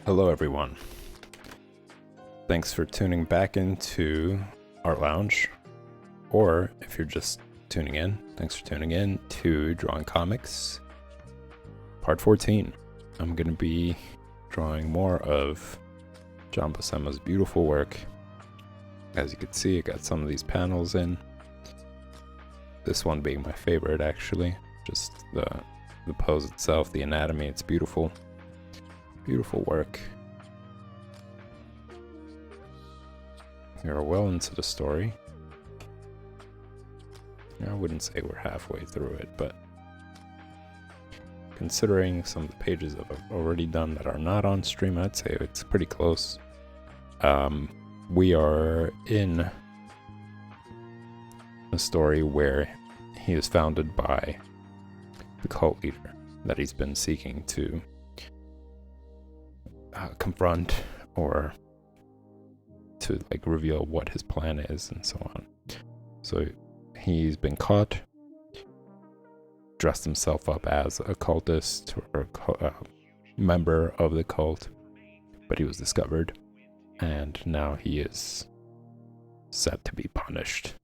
Hello everyone. Thanks for tuning back into Art Lounge, or if you're just tuning in, thanks for tuning in to Drawing Comics, part 14. I'm going to be drawing more of John Buscema's beautiful work. As you can see, I got some of these panels in. This one being my favorite, actually. Just the pose itself, the anatomy, it's beautiful. Beautiful work. We're well into the story. I wouldn't say we're halfway through it, but considering some of the pages that I've already done that are not on stream, I'd say it's pretty close. We are in a story where he is founded by the cult leader that he's been seeking to confront, or to reveal what his plan is and so on. So he's been caught, dressed himself up as a cultist or a member of the cult, but he was discovered, and now he is set to be punished.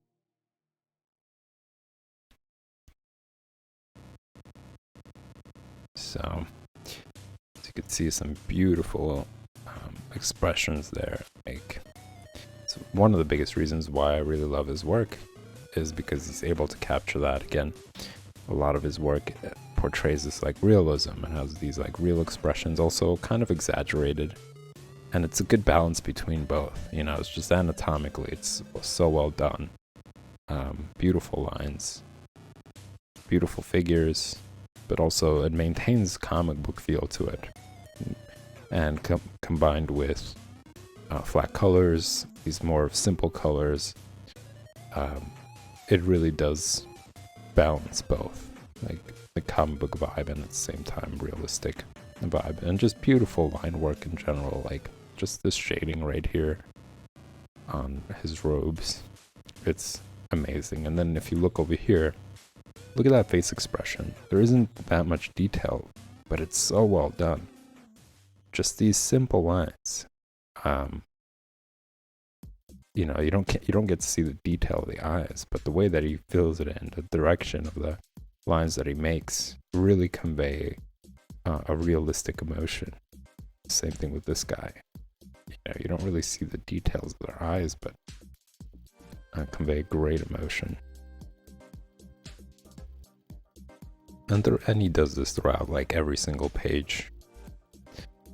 So you could see some beautiful expressions there. It's one of the biggest reasons why I really love his work is because he's able to capture that. Again, a lot of his work portrays this realism and has these real expressions, also kind of exaggerated, and it's a good balance between both. It's just anatomically it's so well done. Beautiful lines, beautiful figures, but also it maintains comic book feel to it, and combined with flat colors, these more simple colors, it really does balance both, the comic book vibe and at the same time realistic vibe, and just beautiful line work in general, just this shading right here on his robes, it's amazing. And then if you look over here, look at that face expression. There isn't that much detail, but it's so well done. Just these simple lines. You don't get to see the detail of the eyes, but the way that he fills it in, the direction of the lines that he makes, really convey a realistic emotion. Same thing with this guy. You don't really see the details of their eyes, but convey great emotion. And he does this throughout every single page.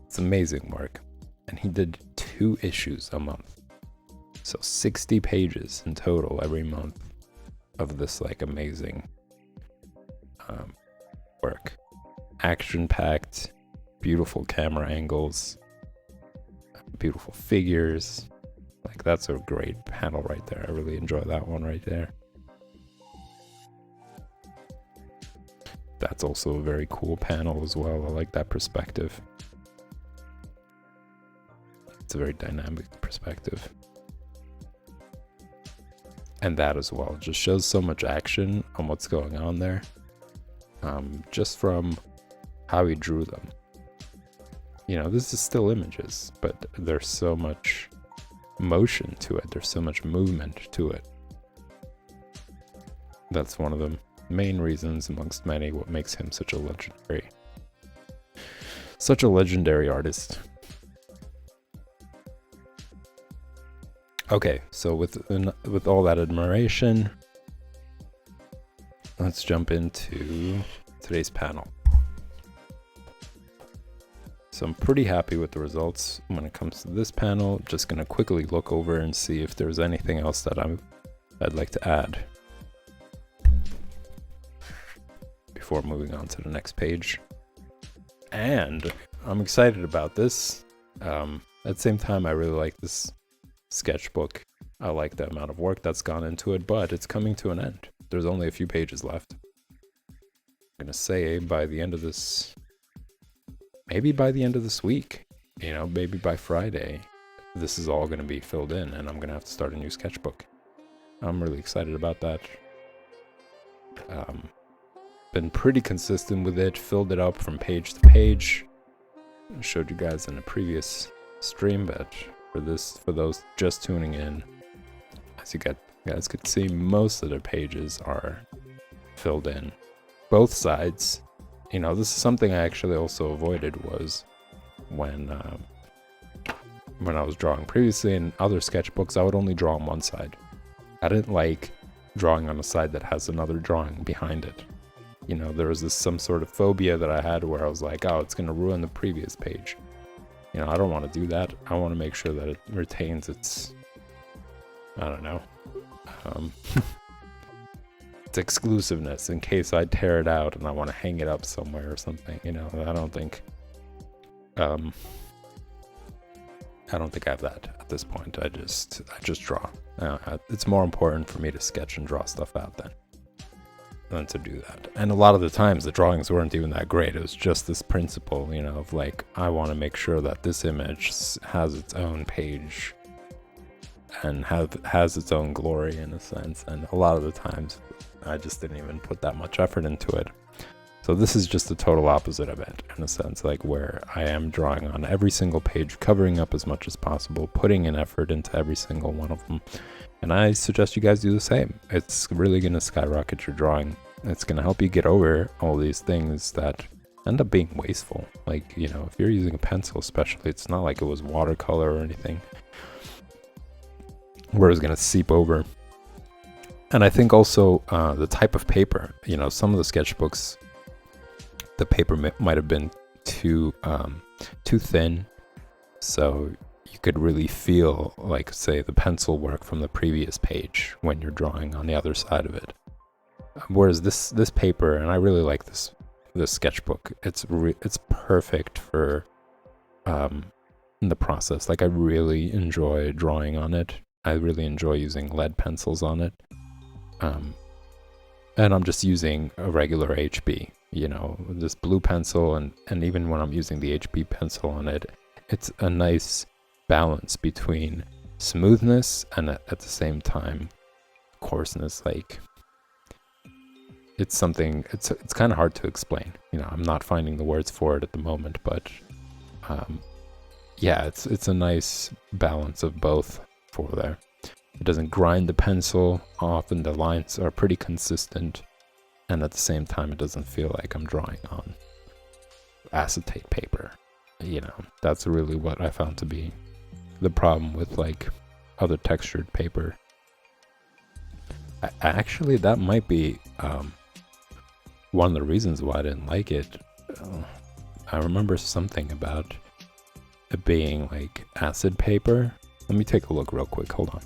It's amazing work. And he did 2 issues a month. So 60 pages in total every month of this amazing work. Action-packed, beautiful camera angles, beautiful figures. That's a great panel right there. I really enjoy that one right there. That's also a very cool panel as well. I like that perspective. It's a very dynamic perspective. And that as well just shows so much action on what's going on there. Just from how he drew them. This is still images, but there's so much motion to it. There's so much movement to it. That's one of the main reasons amongst many what makes him such a legendary artist. Okay, so with all that admiration, let's jump into today's panel. So I'm pretty happy with the results when it comes to this panel. Just gonna quickly look over and see if there's anything else that I'd like to add before moving on to the next page. And I'm excited about this. At the same time, I really like this sketchbook. I like the amount of work that's gone into it, but it's coming to an end. There's only a few pages left. I'm gonna say by the end of this, maybe by the end of this week, maybe by Friday, this is all gonna be filled in and I'm gonna have to start a new sketchbook. I'm really excited about that. Been pretty consistent with it, filled it up from page to page. showed you guys in a previous stream, but for those just tuning in, as you guys could see, most of the pages are filled in. Both sides. You know, this is something I actually also avoided was when I was drawing previously in other sketchbooks, I would only draw on one side. I didn't like drawing on a side that has another drawing behind it. You know, there was some sort of phobia that I had where I was like, oh, it's going to ruin the previous page. You know, I don't want to do that. I want to make sure that it retains its, I don't know, its exclusiveness in case I tear it out and I want to hang it up somewhere or something. You know, I don't think I have that at this point. I just draw. It's more important for me to sketch and draw stuff out than to do that. And a lot of the times the drawings weren't even that great. It was just this principle, you know, of like, I want to make sure that this image has its own page and has its own glory in a sense. And a lot of the times I just didn't even put that much effort into it. So this is just the total opposite of it, in a sense, like where I am drawing on every single page, covering up as much as possible, putting an effort into every single one of them. And I suggest you guys do the same. It's really going to skyrocket your drawing. It's going to help you get over all these things that end up being wasteful. Like, you know, if you're using a pencil especially, it's not like it was watercolor or anything where it's going to seep over. And I think also the type of paper, you know, some of the sketchbooks, the paper might have been too thin, so you could really feel, like, say, the pencil work from the previous page when you're drawing on the other side of it. Whereas this paper, and I really like this sketchbook, it's perfect for the process. Like, I really enjoy drawing on it. I really enjoy using lead pencils on it. And I'm just using a regular HB, you know, this blue pencil, and even when I'm using the HB pencil on it, it's a nice balance between smoothness and at the same time coarseness. Like, it's kind of hard to explain, you know. I'm not finding the words for it at the moment, but yeah, it's a nice balance of both for there. It doesn't grind the pencil off, and the lines are pretty consistent, and at the same time it doesn't feel like I'm drawing on acetate paper. You know, that's really what I found to be the problem with, like, other textured paper. Actually, that might be one of the reasons why I didn't like it. I remember something about it being like acid paper. Let me take a look real quick, hold on.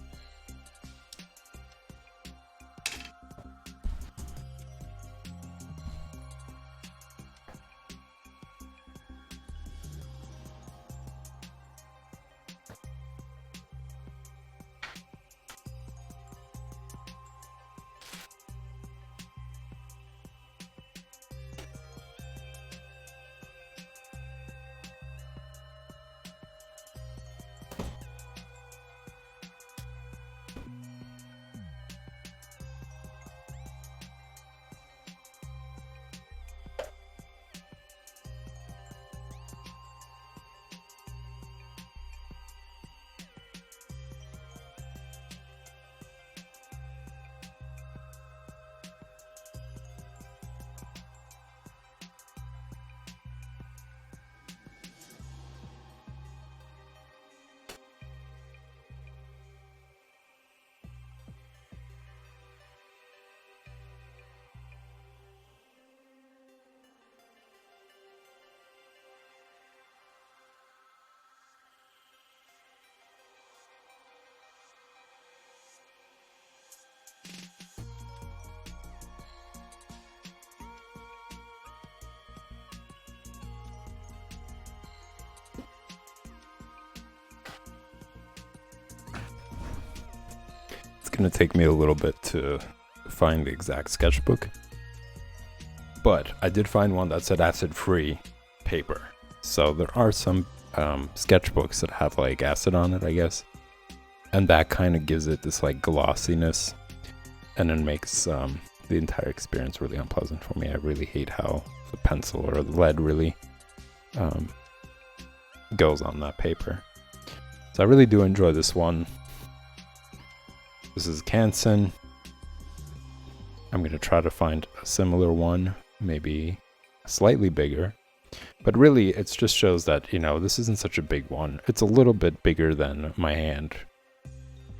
Going to take me a little bit to find the exact sketchbook, but I did find one that said acid-free paper. So there are some sketchbooks that have like acid on it, I guess, and that kind of gives it this like glossiness, and it makes the entire experience really unpleasant for me. I really hate how the pencil or the lead really goes on that paper. So I really do enjoy this one. This is Canson. I'm going to try to find a similar one, maybe slightly bigger. But really, it just shows that, you know, this isn't such a big one. It's a little bit bigger than my hand.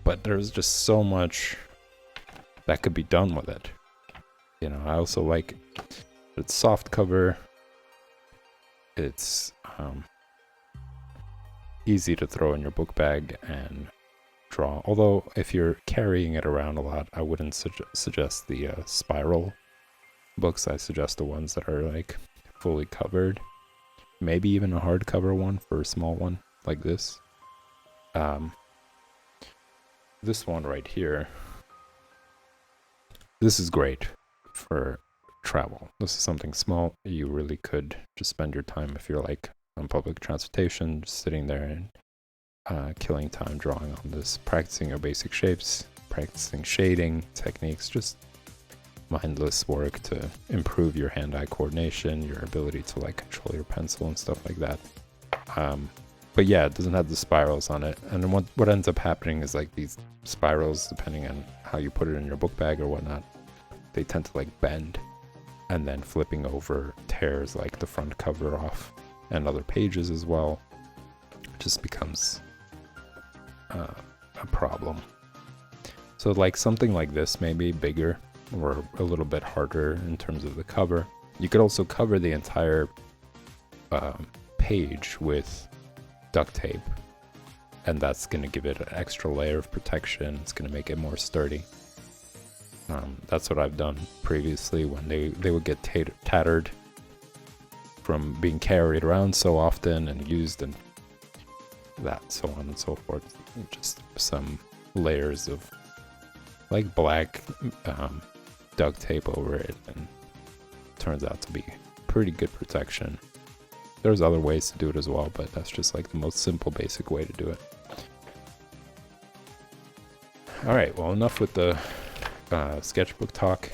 But there's just so much that could be done with it. You know, I also like its soft cover. It's easy to throw in your book bag and draw. Although, if you're carrying it around a lot, I wouldn't suggest the spiral books. I suggest the ones that are like fully covered. Maybe even a hardcover one for a small one like this. This one right here. This is great for travel. This is something small. You really could just spend your time if you're like on public transportation, just sitting there and killing time drawing on this, practicing your basic shapes, practicing shading techniques, just mindless work to improve your hand-eye coordination, your ability to like control your pencil and stuff like that. But yeah, it doesn't have the spirals on it. And what ends up happening is like these spirals, depending on how you put it in your book bag or whatnot, they tend to like bend, and then flipping over tears like the front cover off and other pages as well. It just becomes a problem. So like something like this, maybe bigger or a little bit harder in terms of the cover. You could also cover the entire page with duct tape, and that's going to give it an extra layer of protection. It's going to make it more sturdy. That's what I've done previously when they would get tattered from being carried around so often and used and that, so on and so forth. Just some layers of like black duct tape over it, and it turns out to be pretty good protection. There's other ways to do it as well, but that's just like the most simple, basic way to do it. Alright, well, enough with the sketchbook talk.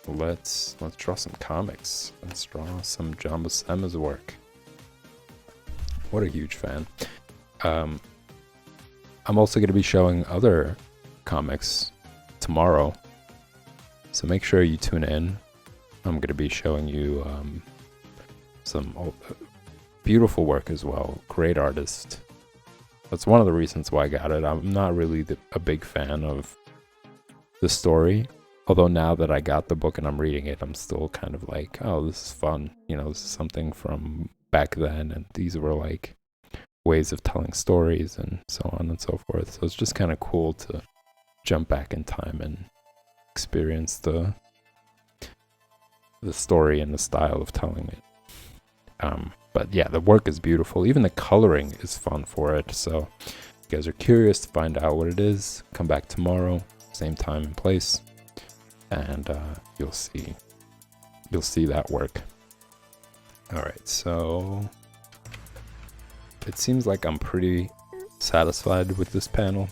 Let's draw some comics. Let's draw some John Buscema's work. What a huge fan. I'm also going to be showing other comics tomorrow, so make sure you tune in. I'm going to be showing you some beautiful work as well. Great artist. That's one of the reasons why I got it. I'm not really a big fan of the story, although now that I got the book and I'm reading it, I'm still kind of like, oh, this is fun. You know, this is something from back then, and these were like ways of telling stories and so on and so forth. So it's just kind of cool to jump back in time and experience the story and the style of telling it. But yeah, the work is beautiful. Even the coloring is fun for it. So if you guys are curious to find out what it is, come back tomorrow, same time and place, and you'll see that work. All right, so it seems like I'm pretty satisfied with this panel.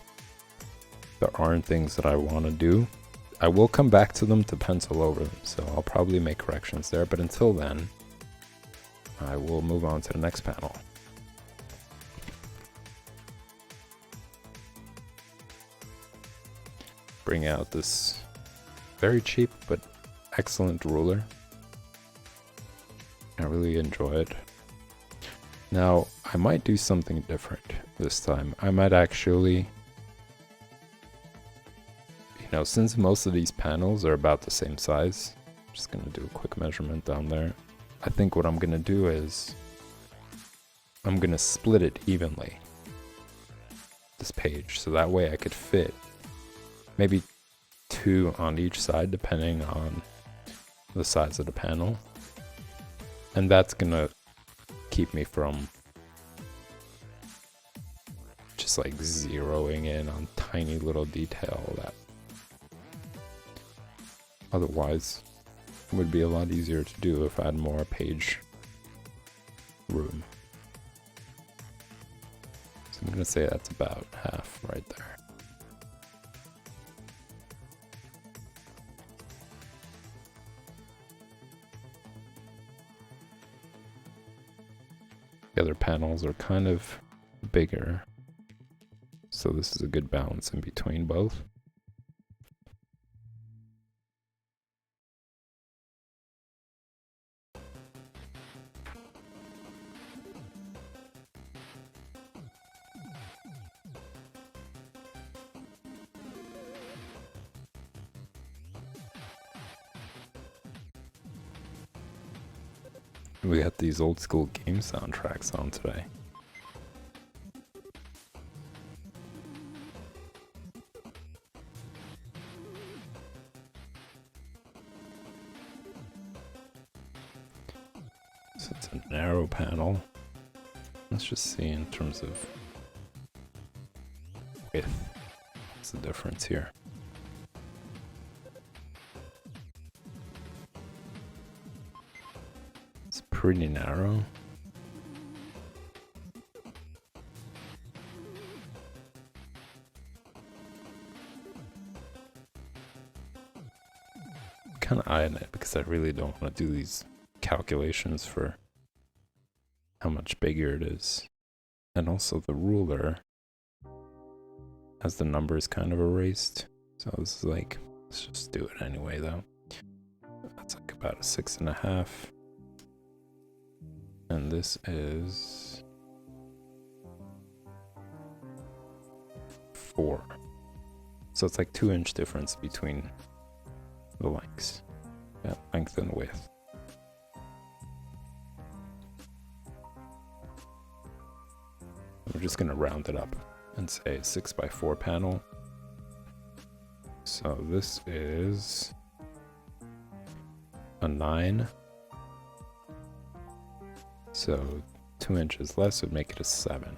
There aren't things that I want to do. I will come back to them to pencil over them, so I'll probably make corrections there. But until then, I will move on to the next panel. Bring out this very cheap but excellent ruler. I really enjoy it. Now, I might do something different this time. I might actually, you know, since most of these panels are about the same size, I'm just gonna do a quick measurement down there. I think what I'm gonna do is I'm gonna split it evenly, this page, so that way I could fit maybe 2 on each side depending on the size of the panel, and that's gonna keep me from just like zeroing in on tiny little detail that otherwise would be a lot easier to do if I had more page room. So I'm gonna say that's about half right there. The other panels are kind of bigger. So this is a good balance in between both. We got these old school game soundtracks on today. So it's a narrow panel. Let's just see in terms of width. What's the difference here? It's pretty narrow. Kind of eyeing it because I really don't want to do these calculations for how much bigger it is. And also the ruler has the numbers kind of erased. So this is like, let's just do it anyway though. That's like about a 6.5. And this is 4. So it's like 2-inch difference between the lengths. Yeah, length and width. We're just gonna round it up and say 6x4 panel. So this is a 9. So 2 inches less would make it a 7.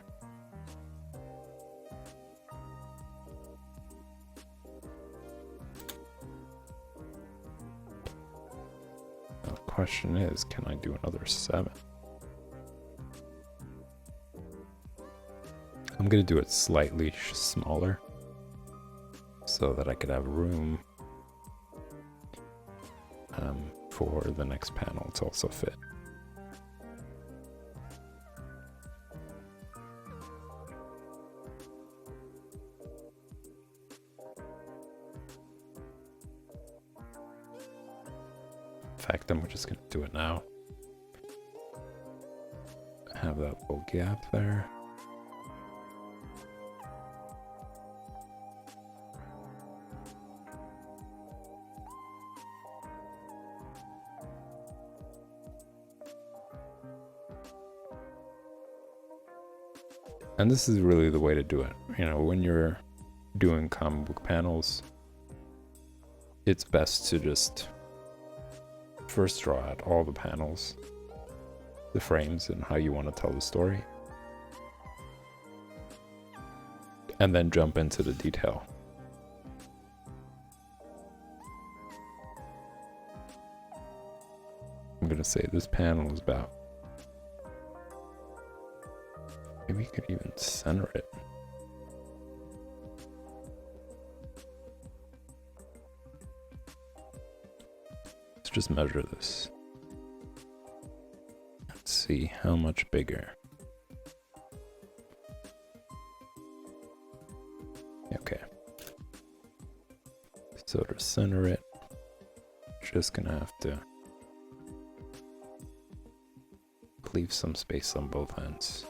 Now the question is, can I do another 7? I'm gonna do it slightly smaller so that I could have room for the next panel to also fit. In fact, I'm just gonna do it now. Have that little gap there. And this is really the way to do it. You know, when you're doing comic book panels, it's best to just first draw out all the panels, the frames, and how you want to tell the story. And then jump into the detail. I'm going to say this panel is about... Maybe you could even center it. Let's just measure this. Let's see how much bigger. Okay. So to center it, just gonna have to leave some space on both ends.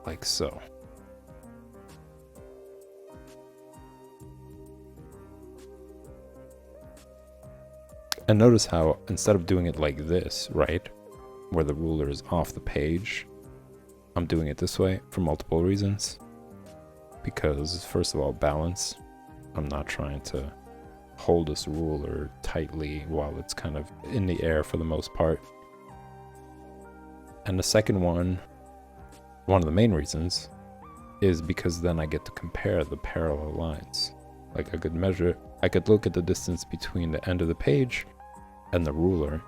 Like so. And notice how instead of doing it like this, right, where the ruler is off the page, I'm doing it this way for multiple reasons. Because first of all, balance. I'm not trying to hold this ruler tightly while it's kind of in the air for the most part. And the second one of the main reasons, is because then I get to compare the parallel lines. Like I could look at the distance between the end of the page and the ruler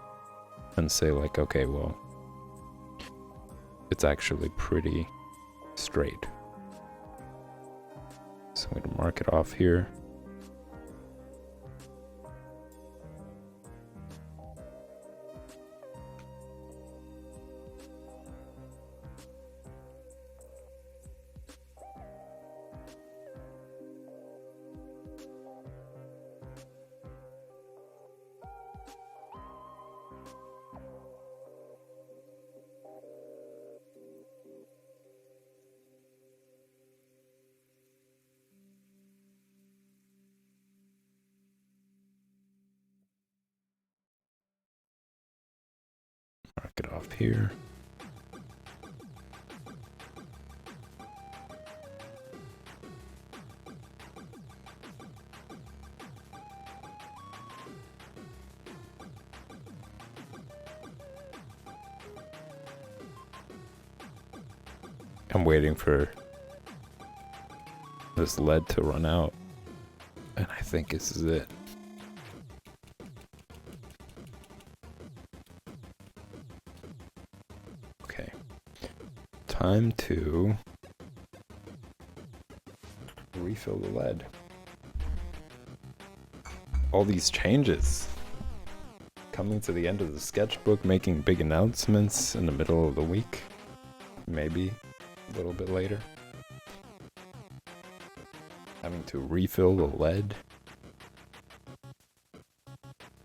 and say like, okay, well, it's actually pretty straight. So I'm going to mark it off here. Mark it off here. I'm waiting for this lead to run out, and I think this is it. Okay, time to refill the lead. All these changes. Coming to the end of the sketchbook, making big announcements in the middle of the week. Maybe a little bit later. Having to refill the lead.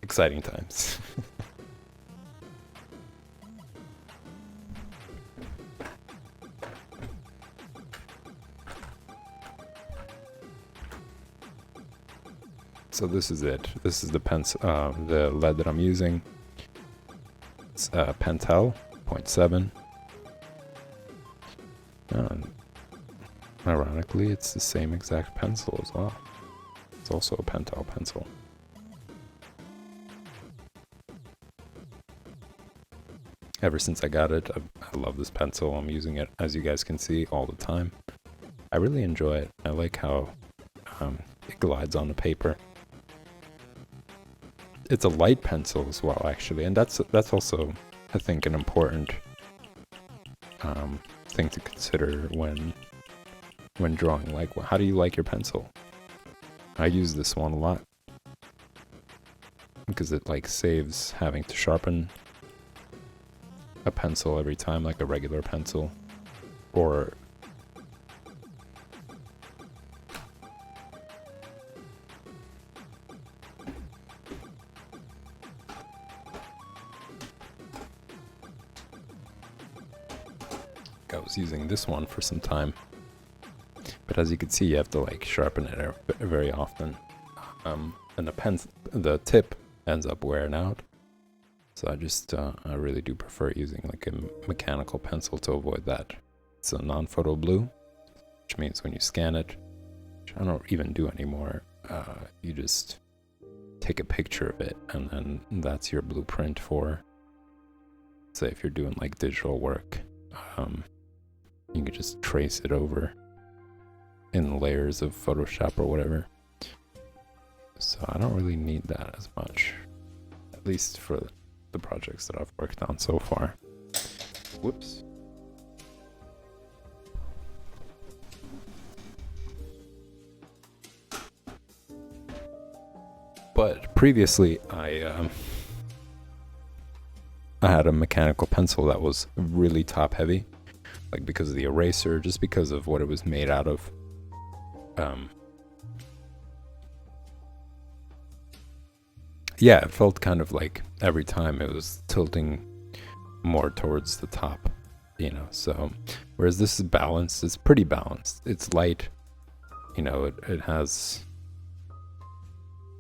Exciting times. So this is it. This is the lead that I'm using. It's Pentel 0.7. Ironically, it's the same exact pencil as well. It's also a Pentel pencil. Ever since I got it, I love this pencil. I'm using it, as you guys can see, all the time. I really enjoy it. I like how it glides on the paper. It's a light pencil as well, actually, and that's also, I think, an important thing to consider when drawing. Like, how do you like your pencil? I use this one a lot because it like saves having to sharpen a pencil every time, like a regular pencil, or I was using this one for some time, but as you can see, you have to like sharpen it very often, and the tip ends up wearing out. So I really do prefer using like a mechanical pencil to avoid that. It's a non-photo blue, which means when you scan it, which I don't even do anymore, you just take a picture of it, and then that's your blueprint for, say, if you're doing like digital work. You can just trace it over in layers of Photoshop or whatever. So I don't really need that as much, at least for the projects that I've worked on so far. Whoops. But previously, I had a mechanical pencil that was really top heavy, like because of the eraser, just because of what it was made out of. Yeah, it felt kind of like every time it was tilting more towards the top, you know. So whereas this is balanced, it's pretty balanced. It's light, you know, it has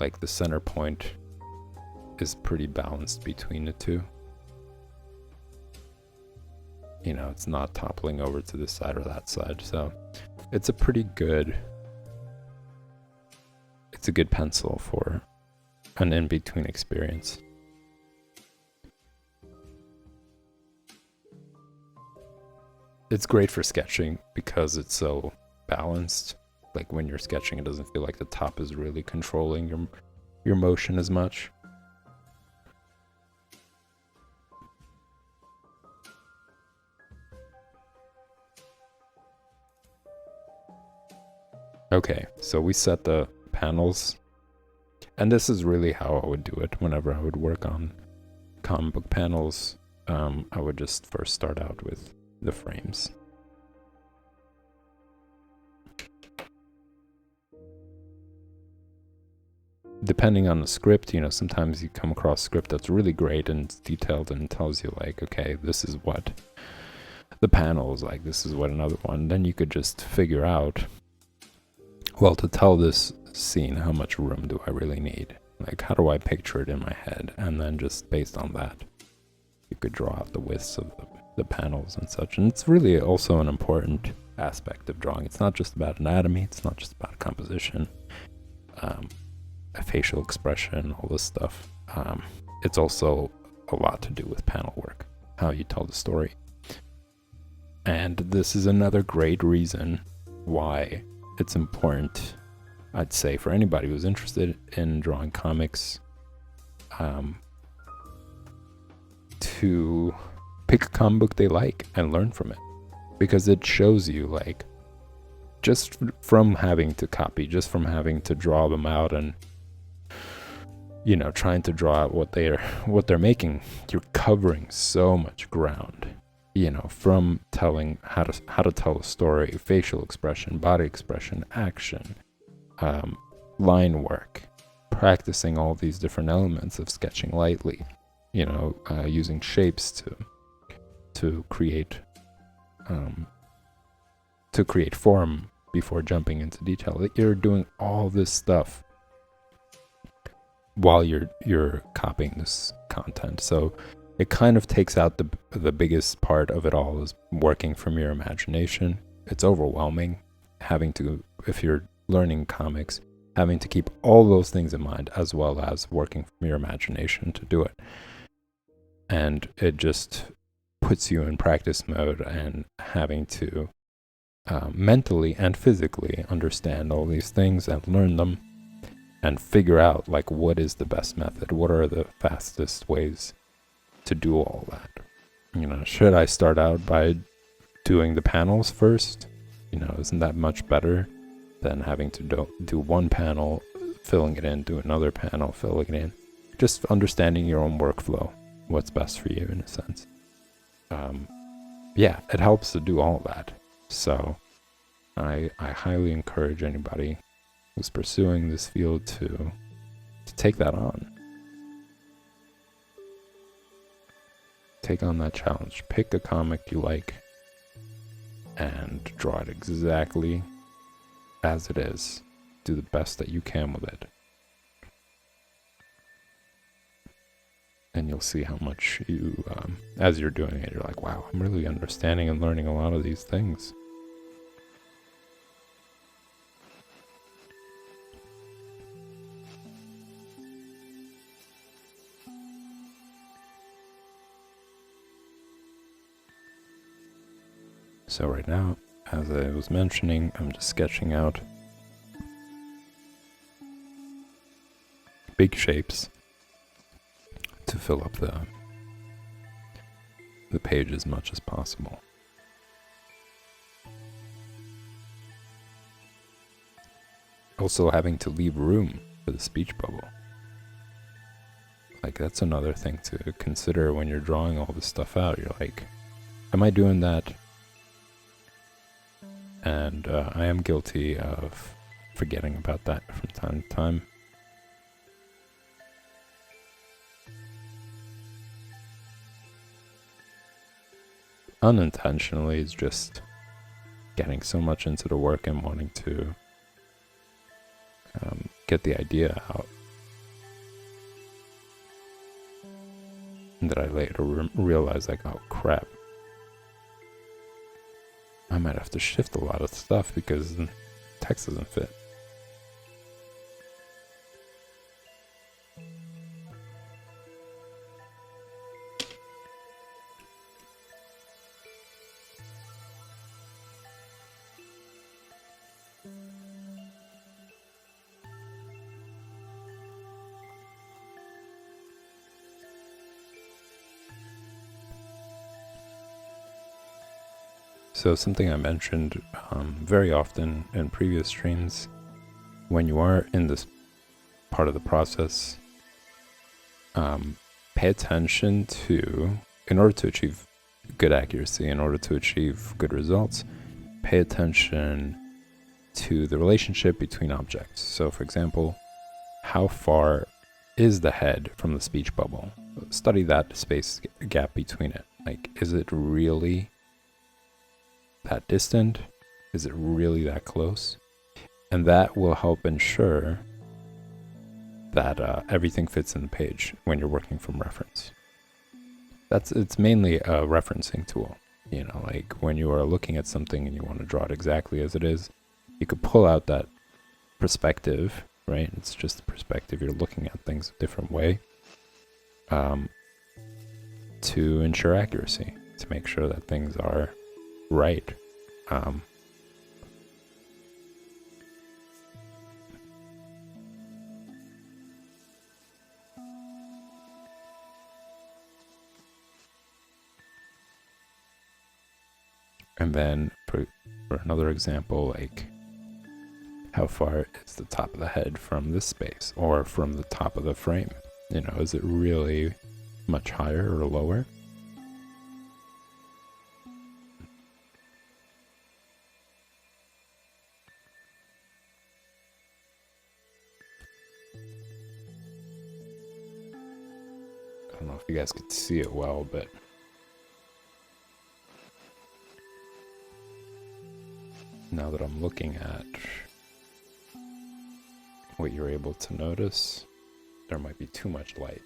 like the center point is pretty balanced between the two. You know, it's not toppling over to this side or that side. So it's a good pencil for an in-between experience. It's great for sketching because it's so balanced. Like when you're sketching, it doesn't feel like the top is really controlling your motion as much. Okay, so we set the panels, and this is really how I would do it whenever I would work on comic book panels. I would just first start out with the frames. Depending on the script, you know, sometimes you come across a script that's really great and it's detailed and tells you like, okay, this is what the panel is like, this is what another one. Then you could just figure out, well, to tell this scene, how much room do I really need? Like, how do I picture it in my head? And then just based on that, You could draw out the widths of the panels and such. And it's really also an important aspect of drawing. It's not just about anatomy. It's not just about composition, facial expression, all this stuff. It's also a lot to do with panel work, how you tell the story. And this is another great reason why it's important, I'd say, for anybody who's interested in drawing comics, to pick a comic book they like and learn from it, because it shows you, like, just from having to copy, just from having to draw them out and, you know, trying to draw out what they're making, you're covering so much ground, you know, from telling how to tell a story, facial expression, body expression, action, line work, practicing all these different elements of sketching lightly, you know, using shapes to create form before jumping into detail. That you're doing all this stuff while you're copying this content. So it kind of takes out the biggest part of it all, is working from your imagination. It's overwhelming having to, if you're learning comics, having to keep all those things in mind, as well as working from your imagination to do it. And it just puts you in practice mode and having to mentally and physically understand all these things and learn them and figure out, like, what is the best method, what are the fastest ways to do all that. You know, should I start out by doing the panels first? You know, isn't that much better than having to do one panel, filling it in, do another panel, filling it in? Just understanding your own workflow, what's best for you in a sense. Yeah, it helps to do all that. So I highly encourage anybody who's pursuing this field to take that on. Take on that challenge. Pick a comic you like and draw it exactly as it is. Do the best that you can with it. And you'll see how much you, as you're doing it, you're like, wow, I'm really understanding and learning a lot of these things. So right now, as I was mentioning, I'm just sketching out big shapes to fill up the page as much as possible. Also having to leave room for the speech bubble. Like, that's another thing to consider when you're drawing all this stuff out. You're like, am I doing that? And I am guilty of forgetting about that from time to time. Unintentionally, it's just getting so much into the work and wanting to get the idea out, and that I later realize, like, oh crap, I might have to shift a lot of stuff because the text doesn't fit. So something I mentioned very often in previous streams, when you are in this part of the process, pay attention to, in order to achieve good accuracy, in order to achieve good results, pay attention to the relationship between objects. So for example, how far is the head from the speech bubble? Study that space gap between it. Like, is it really that distant? Is it really that close? And that will help ensure that everything fits in the page when you're working from reference. it's mainly a referencing tool. You know, like when you are looking at something and you want to draw it exactly as it is, you could pull out that perspective, right? It's just the perspective. You're looking at things a different way, to ensure accuracy, to make sure that things are right. And then for another example, like how far is the top of the head from this space or from the top of the frame? You know, is it really much higher or lower? I don't know if you guys could see it well, but now that I'm looking at what you're able to notice, there might be too much light.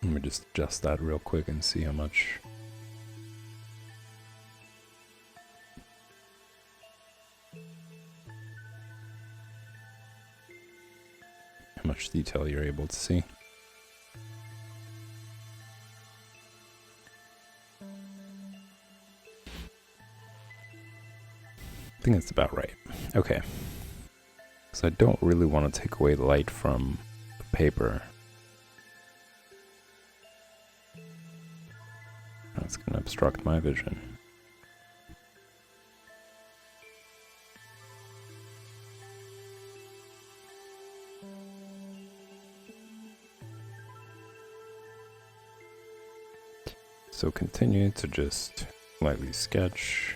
Let me just adjust that real quick and see how much. How much detail you're able to see. I think that's about right. Okay. So I don't really want to take away the light from the paper. That's going to obstruct my vision. So continue to just lightly sketch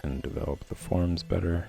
and develop the forms better.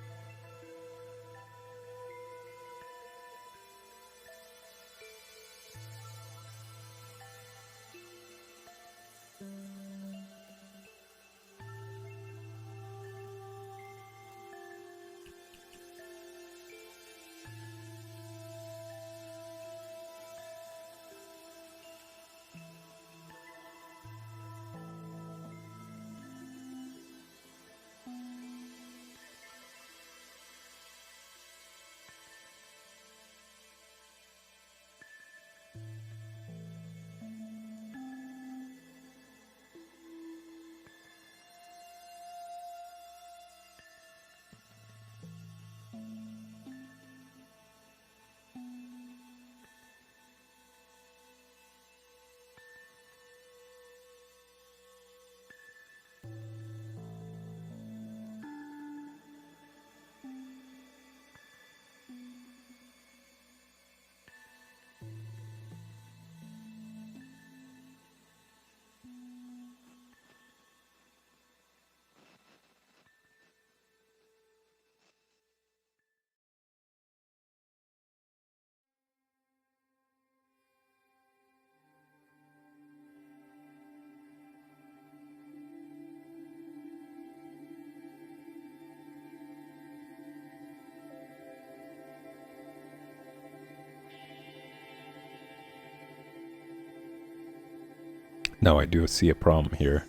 Now I do see a problem here.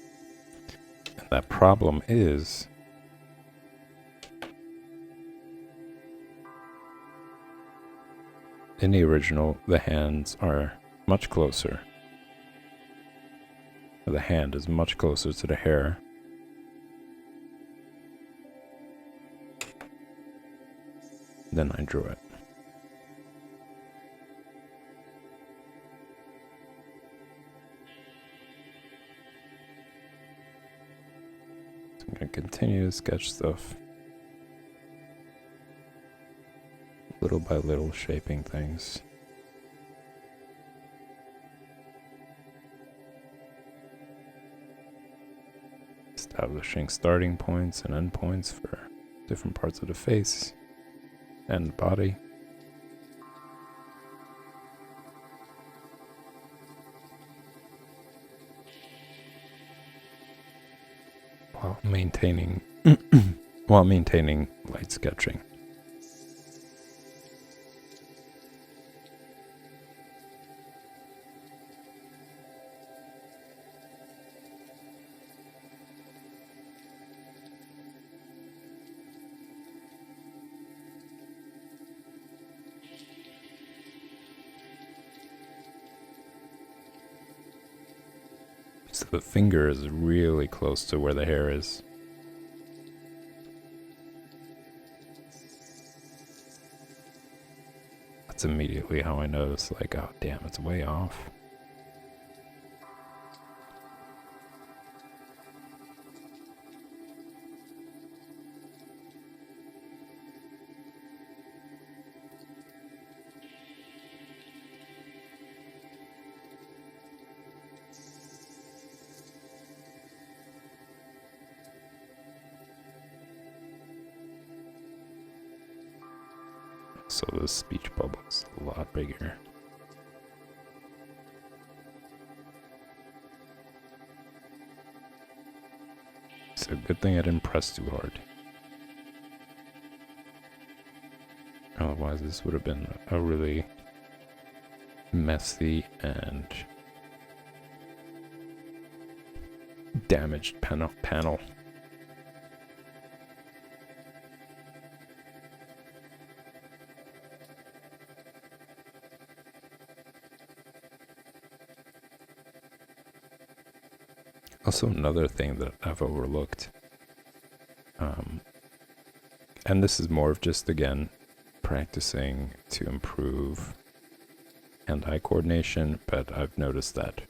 And that problem is in the original, the hands are much closer. The hand is much closer to the hair. Than I drew it. So I'm going to continue to sketch stuff. Little by little, shaping things. Establishing starting points and end points for different parts of the face and the body. while maintaining while maintaining light sketching. So the finger is really close to where the hair is. That's immediately how I notice, like, oh damn, it's way off. So the speech bubble's a lot bigger. It's a good thing I didn't press too hard. Otherwise this would have been a really messy and damaged panel. Also, another thing that I've overlooked, and this is more of just, again, practicing to improve hand-eye coordination, but I've noticed that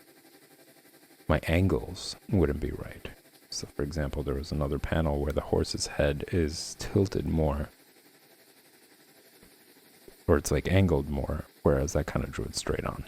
my angles wouldn't be right. So, for example, there was another panel where the horse's head is tilted more, or it's like angled more, whereas I kind of drew it straight on.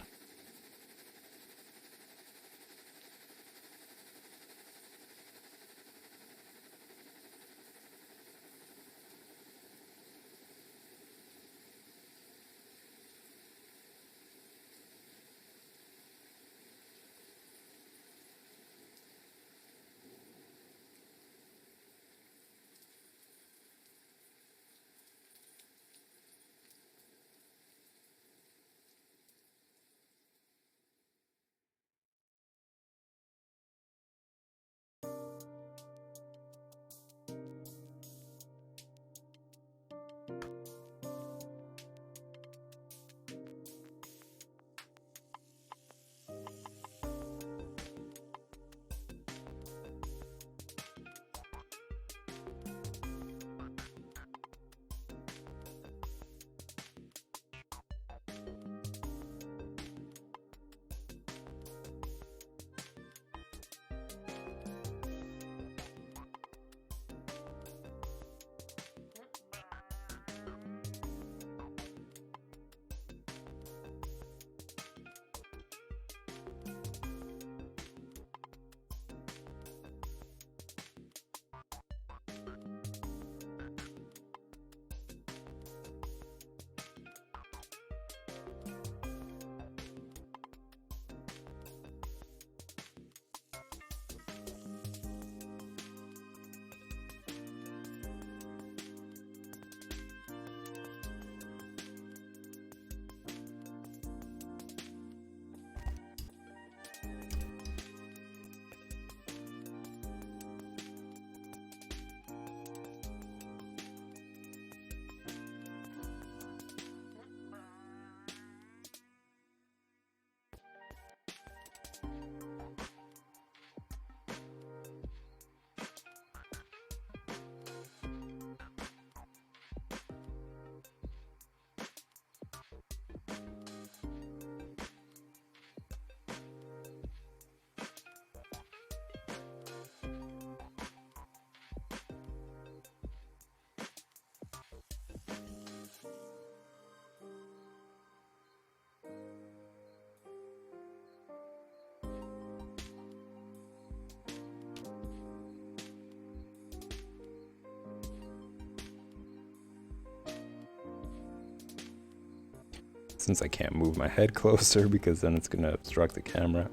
Since I can't move my head closer because then it's going to obstruct the camera,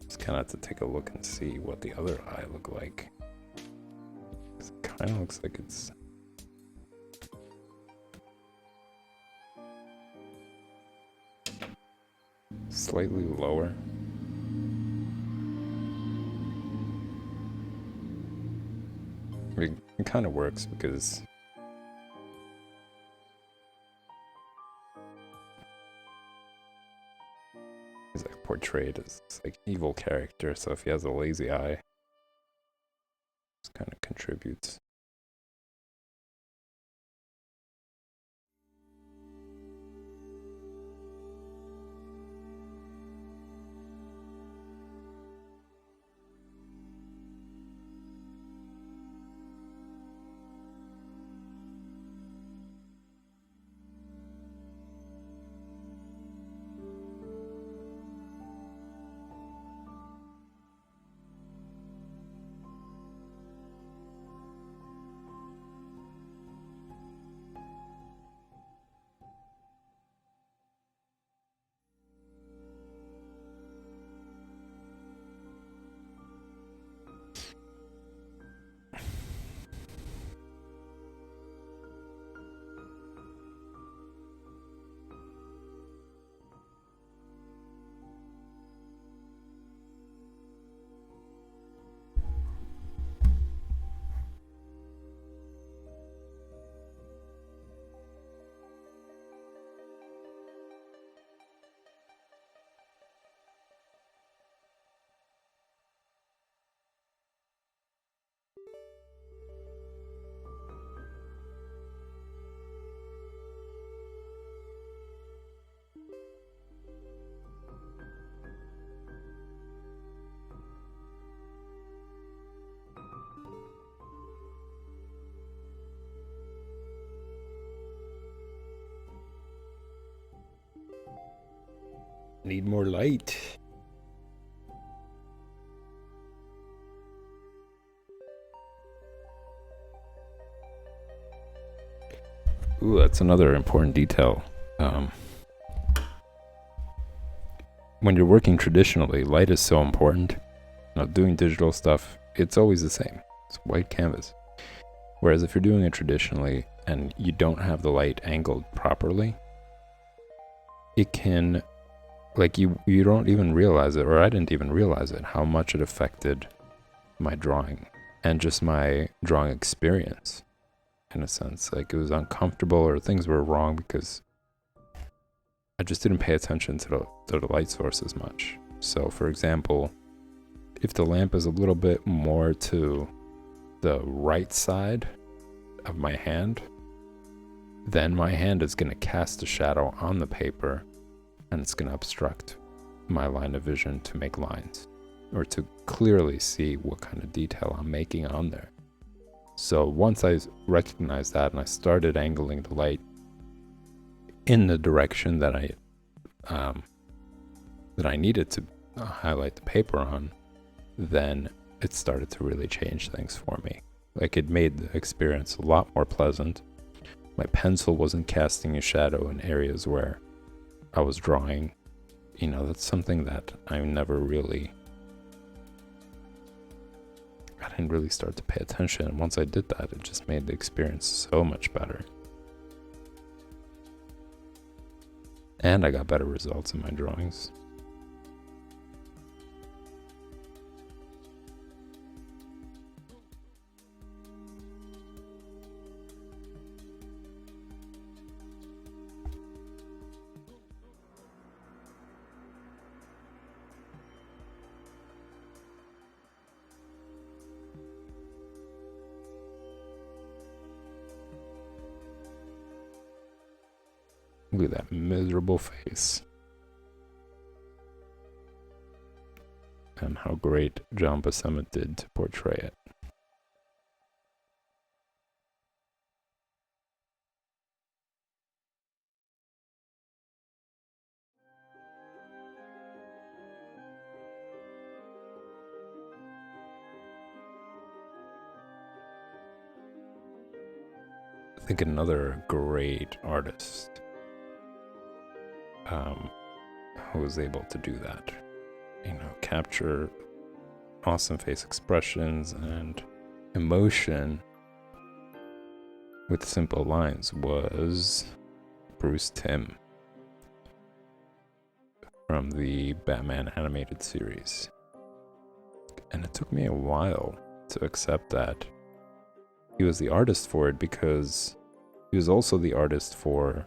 just kind of have to take a look and see what the other eye look like. It kind of looks like it's slightly lower. It kind of works because he's like portrayed as this like evil character, so if he has a lazy eye, this kind of contributes. Need more light. Ooh, that's another important detail. When you're working traditionally, light is so important. Now, doing digital stuff, it's always the same. It's white canvas. Whereas if you're doing it traditionally and you don't have the light angled properly, it can, like, you don't even realize it, or I didn't even realize it, how much it affected my drawing and just my drawing experience, in a sense. Like, it was uncomfortable, or things were wrong because I just didn't pay attention to the light source as much. So, for example, if the lamp is a little bit more to the right side of my hand, then my hand is going to cast a shadow on the paper, and it's going to obstruct my line of vision to make lines, or to clearly see what kind of detail I'm making on there. So once I recognized that and I started angling the light in the direction that I needed to highlight the paper on, then it started to really change things for me. Like, it made the experience a lot more pleasant. My pencil wasn't casting a shadow in areas where I was drawing. You know, that's something that I didn't really start to pay attention. And once I did that, it just made the experience so much better. And I got better results in my drawings. Look at that miserable face. And how great John Buscema did to portray it. I think another great artist who was able to do that capture awesome face expressions and emotion with simple lines was Bruce Timm from the Batman animated series. And it took me a while to accept that he was the artist for it, because he was also the artist for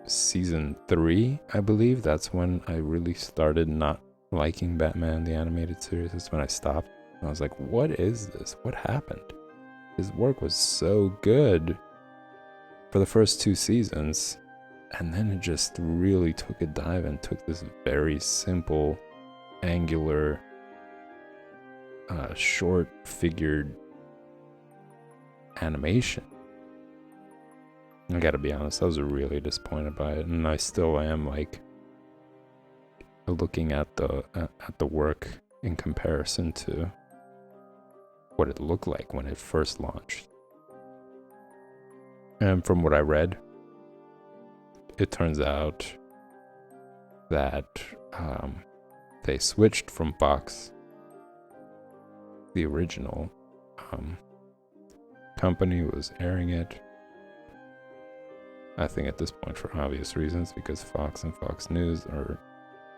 season 3, I believe. That's when I really started not liking Batman the animated series. That's when I stopped. I was like, what is this? What happened? His work was so good for the first 2 seasons, and then it just really took a dive and took this very simple, angular, short figured animation. I gotta be honest, I was really disappointed by it, and I still am, like, looking at the work in comparison to what it looked like when it first launched. And from what I read, it turns out that they switched from Fox, the original company who was airing it. I think at this point, for obvious reasons, because Fox and Fox News are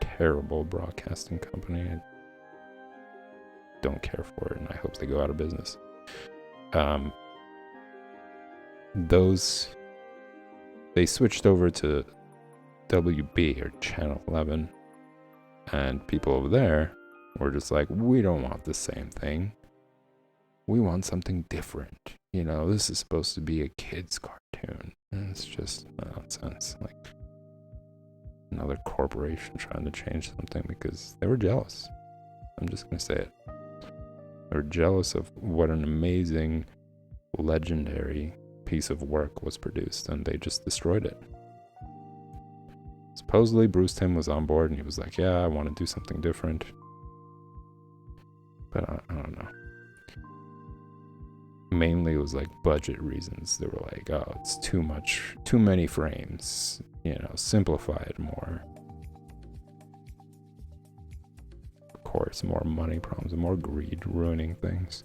a terrible broadcasting company. I don't care for it, and I hope they go out of business. They switched over to WB, or Channel 11, and people over there were just like, we don't want the same thing. We want something different. This is supposed to be a kid's cartoon. And it's just nonsense. Like, another corporation trying to change something because they were jealous. I'm just going to say it. They were jealous of what an amazing, legendary piece of work was produced, and they just destroyed it. Supposedly, Bruce Timm was on board, and he was like, yeah, I want to do something different. But I don't know. Mainly it was like budget reasons. They were like, oh, it's too many frames, simplify it more. Of course, more money problems, more greed ruining things.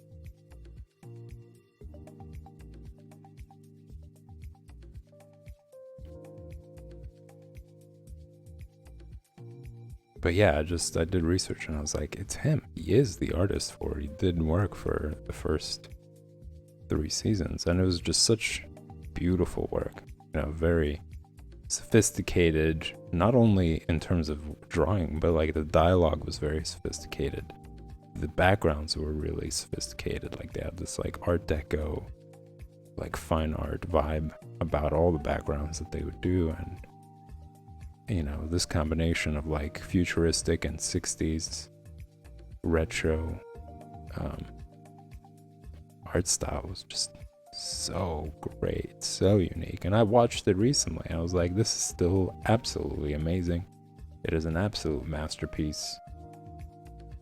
But yeah, I did research, and I was like, it's him. He is the artist for it. He did work for the first 3 seasons, and it was just such beautiful work. Very sophisticated, not only in terms of drawing, but like the dialogue was very sophisticated. The backgrounds were really sophisticated. Like, they had this like Art Deco, like fine art vibe about all the backgrounds that they would do. And this combination of like futuristic and 60s retro art style was just so great, so unique. And I watched it recently. I was like, this is still absolutely amazing. It is an absolute masterpiece.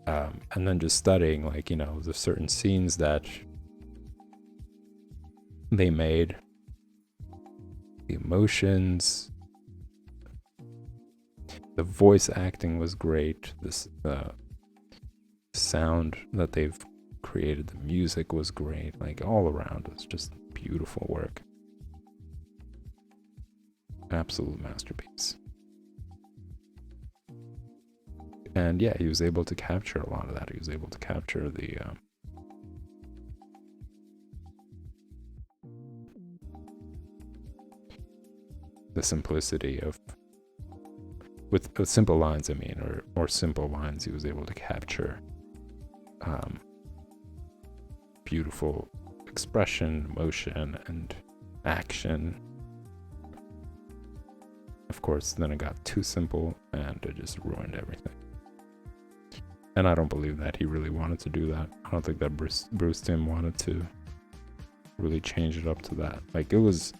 And then just studying, like, the certain scenes that they made, the emotions, the voice acting was great. This sound that they've created, the music was great. Like, all around, it was just beautiful work. Absolute masterpiece. And yeah, he was able to capture a lot of that. He was able to capture the simplicity of, with simple lines, or simple lines, he was able to capture beautiful expression, emotion, and action. Of course, then it got too simple, and it just ruined everything. And I don't believe that he really wanted to do that. I don't think that Bruce Timm wanted to really change it up to that. Like, it was,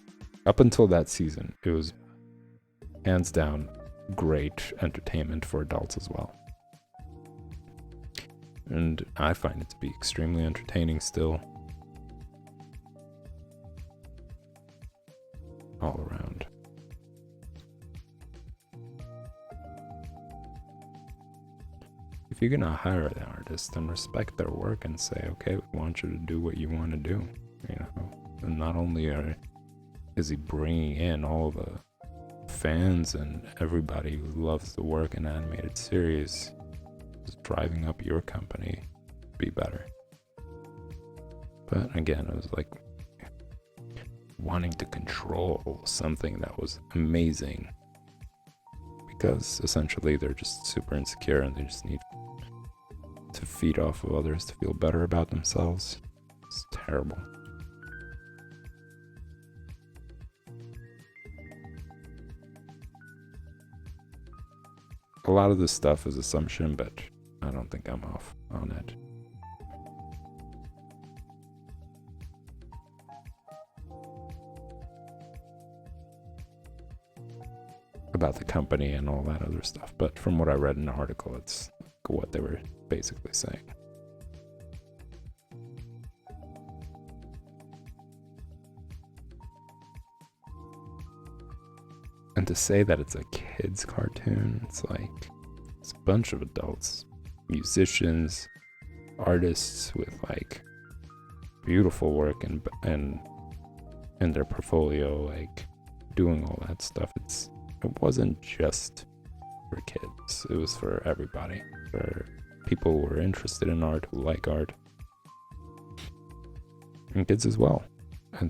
up until that season, it was hands down great entertainment for adults as well. And I find it to be extremely entertaining still. All around. if you're gonna hire the artist, then respect their work and say, okay, we want you to do what you want to do. You know, and not only is he bringing in all the fans and everybody who loves the work in animated series, is driving up your company to be better. But again, it was like wanting to control something that was amazing, because essentially they're just super insecure and they just need to feed off of others to feel better about themselves. It's terrible. A lot of this stuff is assumption, but I don't think I'm off on it. About the company and all that other stuff, but from what I read in the article, it's what they were basically saying. And to say that it's a kid's cartoon, it's like it's a bunch of adults, musicians, artists with like beautiful work and in their portfolio, like doing all that stuff. It wasn't just for kids. It was for everybody, for people who were interested in art, who like art, and kids as well. And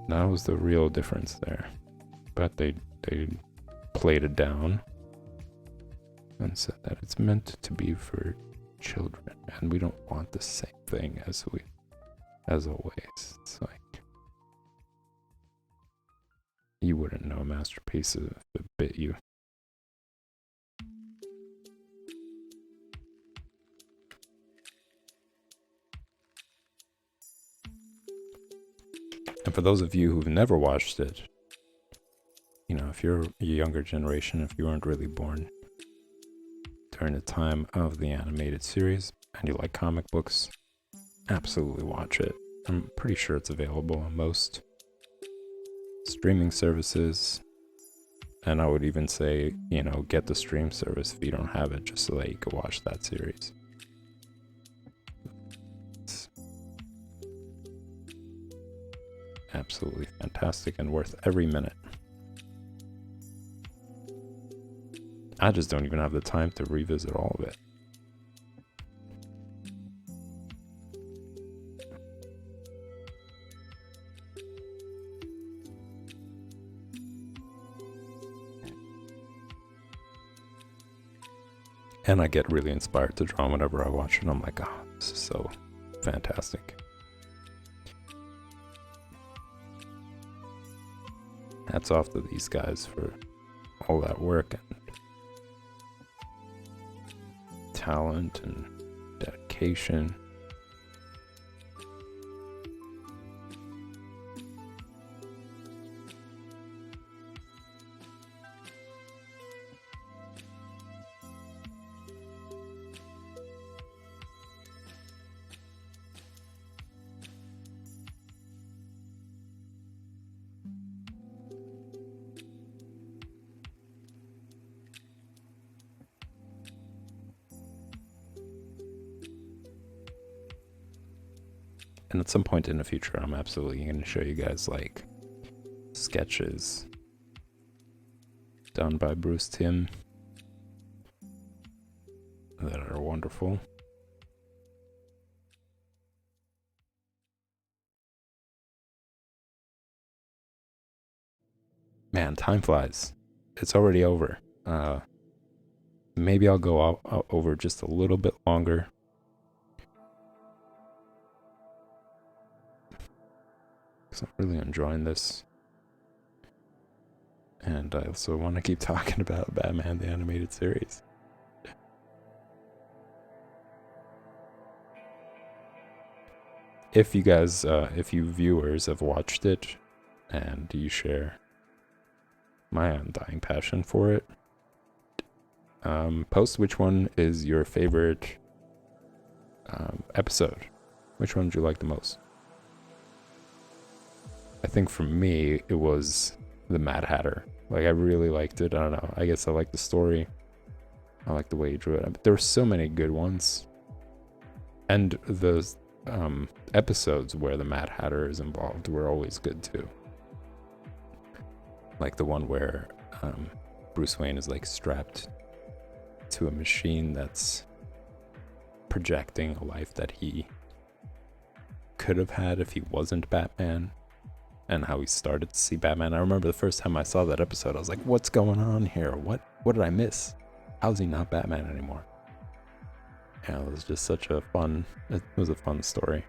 that was the real difference there. But they played it down and said that it's meant to be for children, and we don't want the same thing as always. It's like, you wouldn't know a masterpiece if it bit you. And for those of you who've never watched it, you know, if you're a younger generation, if you weren't really born during the time of the animated series and you like comic books, absolutely watch it. I'm pretty sure it's available on most streaming services. And I would even say, you know, get the stream service if you don't have it, just so that you can watch that series. It's absolutely fantastic and worth every minute. I just don't even have the time to revisit all of it. And I get really inspired to draw whenever I watch it. I'm like, oh, this is so fantastic. Hats off to these guys for all that work and talent and dedication. And at some point in the future, I'm absolutely going to show you guys like sketches done by Bruce Timm that are wonderful. Man, time flies. It's already over. Maybe I'll go over just a little bit longer. I'm really enjoying this. And I also want to keep talking about Batman the Animated Series. If you guys, if you viewers have watched it and you share my undying passion for it, post which one is your favorite episode. Which one did you like the most? I think for me, it was the Mad Hatter. Like, I really liked it. I don't know. I guess I liked the story. I like the way he drew it. But there were so many good ones. And the episodes where the Mad Hatter is involved were always good too. Like the one where Bruce Wayne is like strapped to a machine that's projecting a life that he could have had if he wasn't Batman, and how he started to see Batman. I remember the first time I saw that episode, I was like, what's going on here? What did I miss? How's he not Batman anymore? Yeah, it was just it was a fun story.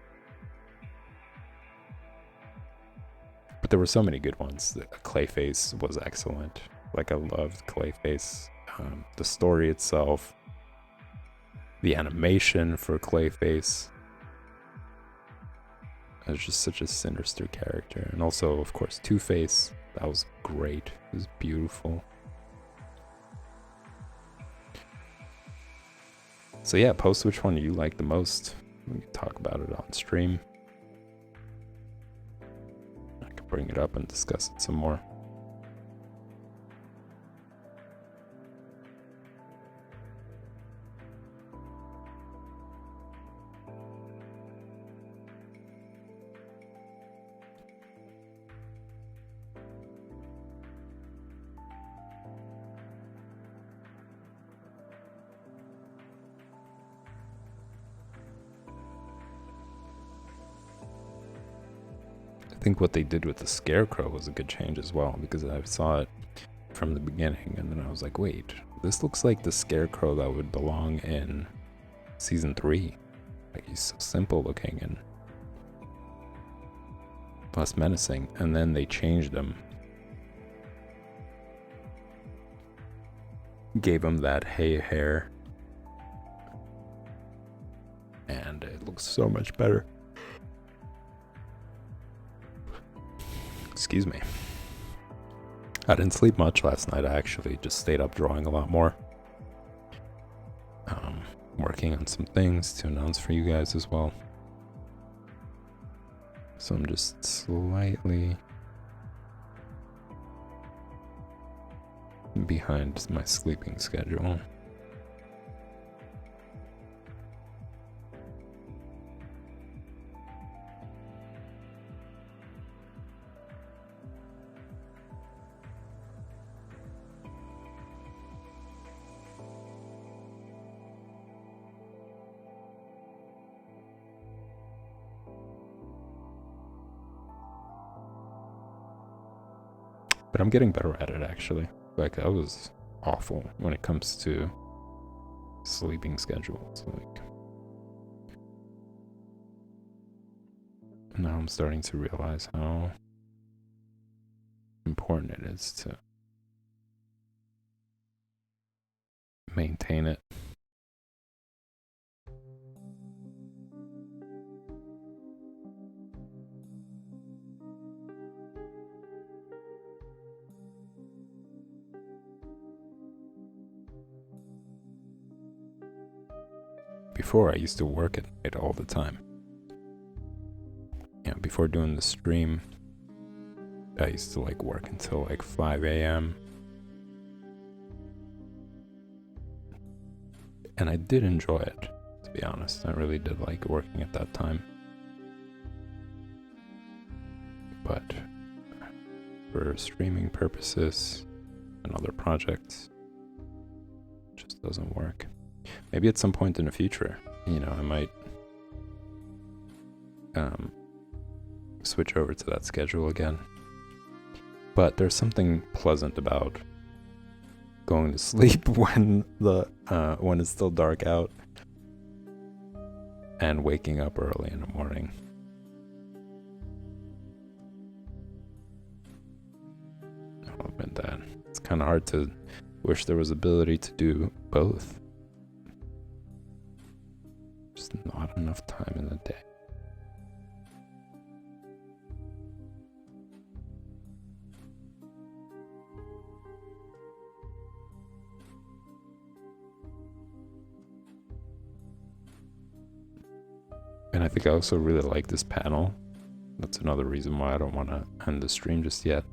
But there were so many good ones. Clayface was excellent. Like, I loved Clayface. The story itself, the animation for Clayface. It was just such a sinister character. And also, of course, Two-Face. That was great. It was beautiful. So yeah, post which one you like the most. We can talk about it on stream. I can bring it up and discuss it some more. I think what they did with the Scarecrow was a good change as well, because I saw it from the beginning and then I was like, wait, this looks like the Scarecrow that would belong in season 3. Like, he's so simple looking and less menacing, and then they changed him, gave him that hay hair, and it looks so much better. Excuse me. I didn't sleep much last night. I actually just stayed up drawing a lot more. Working on some things to announce for you guys as well. So I'm just slightly behind my sleeping schedule. But I'm getting better at it, actually. Like, I was awful when it comes to sleeping schedules. Like, now I'm starting to realize how important it is to maintain it. Before, I used to work at night all the time. Yeah, before doing the stream, I used to like work until like 5 a.m. And I did enjoy it, to be honest. I really did like working at that time. But for streaming purposes and other projects, it just doesn't work. Maybe at some point in the future, you know, I might switch over to that schedule again. But there's something pleasant about going to sleep when it's still dark out and waking up early in the morning. I'll admit that. It's kind of hard to wish there was ability to do both. Just not enough time in the day. And I think I also really like this panel. That's another reason why I don't want to end the stream just yet.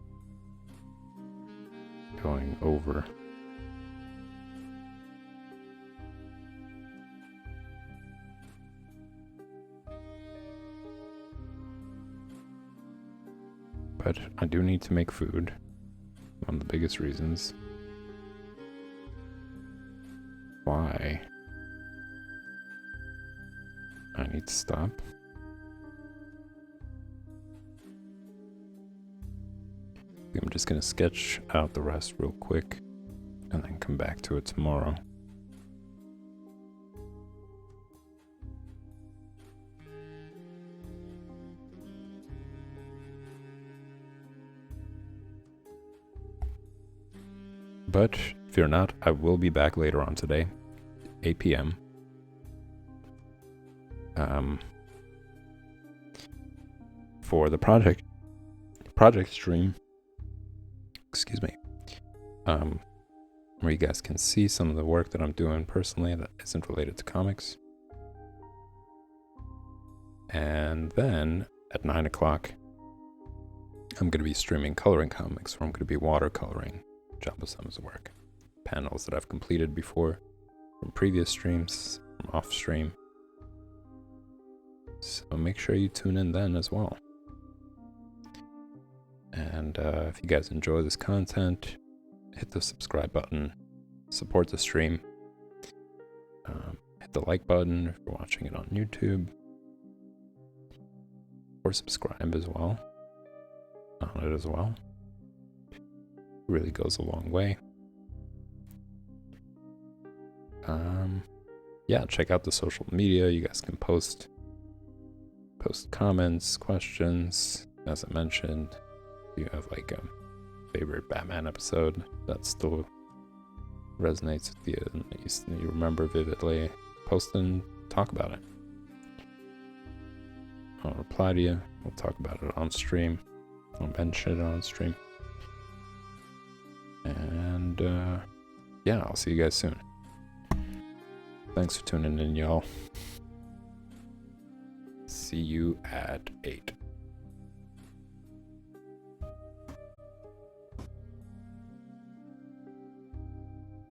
Going over but I do need to make food. One of the biggest reasons why I need to stop. I'm just gonna sketch out the rest real quick and then come back to it tomorrow. But fear not, I will be back later on today, 8 p.m. For the project stream. Excuse me. Where you guys can see some of the work that I'm doing personally that isn't related to comics. And then at 9 o'clock, I'm going to be streaming coloring comics, where I'm going to be watercoloring Jumbo-Sama's work. Panels that I've completed before from previous streams, from off stream. So make sure you tune in then as well. And if you guys enjoy this content, hit the subscribe button, support the stream, hit the like button if you're watching it on YouTube, or subscribe as well on it as well. It really goes a long way. Yeah, check out the social media. You guys can post comments, questions. As I mentioned, if you have like a favorite Batman episode that still resonates with you and you remember vividly, post and talk about it. I'll reply to you. We'll talk about it on stream. I'll mention it on stream. And yeah, I'll see you guys soon. Thanks for tuning in, y'all. See you at 8.